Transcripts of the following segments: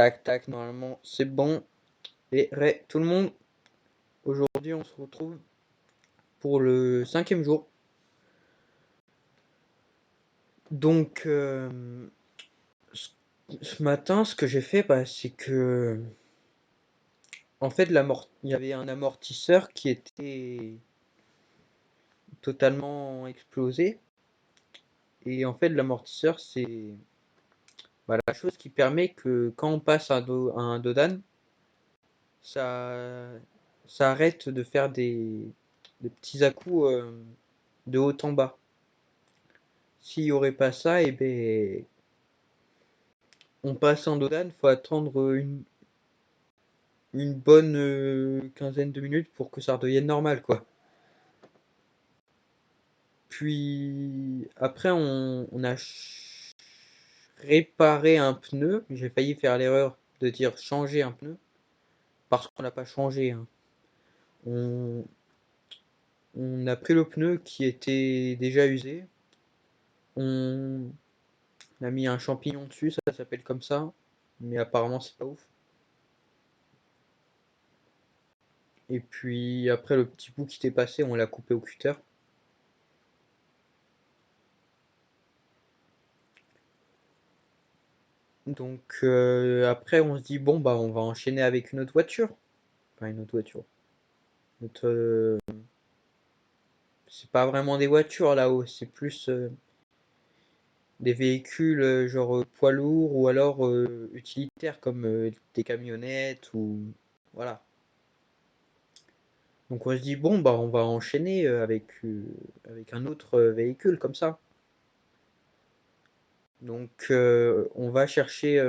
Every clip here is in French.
Tac, tac, normalement c'est bon. Et tout le monde, aujourd'hui on se retrouve pour le 5e jour. Donc ce matin, ce que j'ai fait, c'est que en fait il y avait un amortisseur qui était totalement explosé. Et en fait l'amortisseur c'est la chose qui permet que quand on passe à un dodan, ça, ça arrête de faire des petits à-coups de haut en bas. S'il n'y aurait pas ça, et ben on passe en dodan, faut attendre une bonne quinzaine de minutes pour que ça redevienne normal, quoi. Puis après, on a réparé un pneu. J'ai failli faire l'erreur de dire changer un pneu parce qu'on l'a pas changé, hein. On, on a pris le pneu qui était déjà usé. On a mis un champignon dessus, ça s'appelle comme ça, mais apparemment c'est pas ouf. Et puis après le petit bout qui était passé, on l'a coupé au cutter. Donc après on se dit bon on va enchaîner avec une autre voiture. Enfin une autre voiture. C'est pas vraiment des voitures là-haut, c'est plus des véhicules genre poids lourds ou alors utilitaires comme des camionnettes ou voilà. Donc on se dit bon on va enchaîner avec un autre véhicule comme ça. Donc on va chercher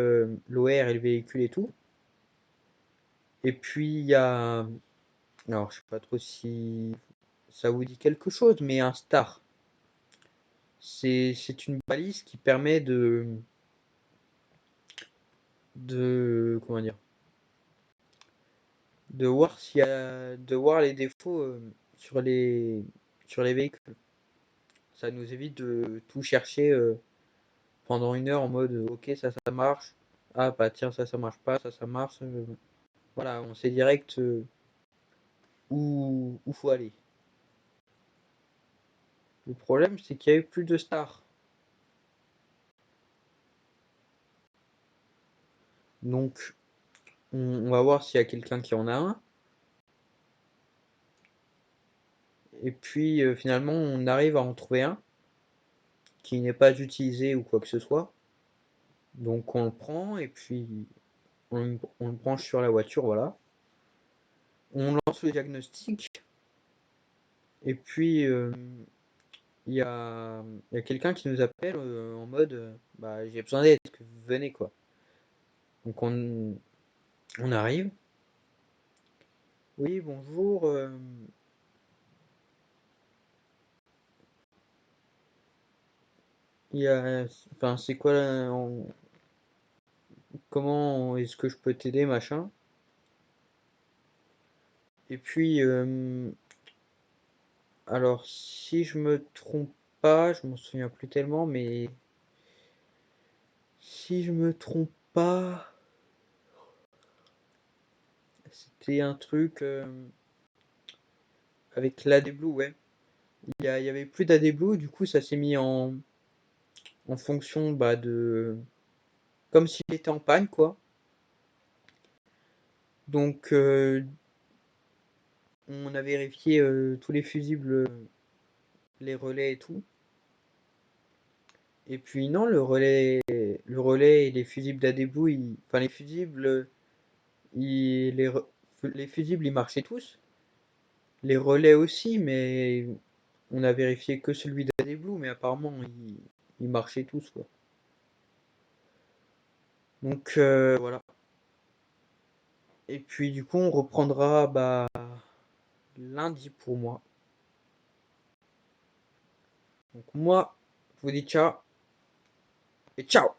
l'OR et le véhicule et tout. Et puis il y a, alors je sais pas trop si ça vous dit quelque chose, mais un star. C'est une balise qui permet comment dire, de voir les défauts sur les véhicules. Ça nous évite de tout chercher pendant une heure en mode ok ça marche, ah bah tiens ça marche pas, ça marche. Voilà, on sait direct où faut aller. Le problème c'est qu'il y a eu plus de stars. Donc on va voir s'il y a quelqu'un qui en a un. Et puis finalement on arrive à en trouver un qui n'est pas utilisé ou quoi que ce soit. Donc on le prend et puis on le branche sur la voiture, voilà. On lance le diagnostic et puis il y a quelqu'un qui nous appelle en mode j'ai besoin d'aide, que vous venez quoi. Donc on arrive. Oui, bonjour. Il y a, enfin, c'est quoi comment est-ce que je peux t'aider, machin. Et puis, alors, si je me trompe pas, je m'en souviens plus tellement, mais si je me trompe pas, c'était un truc avec l'AD Blue, ouais. Il y avait plus d'AD Blue, du coup, ça s'est mis en fonction comme s'il était en panne, quoi. Donc, on a vérifié tous les fusibles, les relais et tout. Et puis non, le relais et les fusibles d'Adebou, enfin les fusibles, les fusibles ils marchaient tous. Les relais aussi, mais on a vérifié que celui d'Adebou, mais apparemment ils marchaient tous quoi. Donc voilà. Et puis du coup on reprendra lundi pour moi. Donc moi, je vous dis ciao et ciao.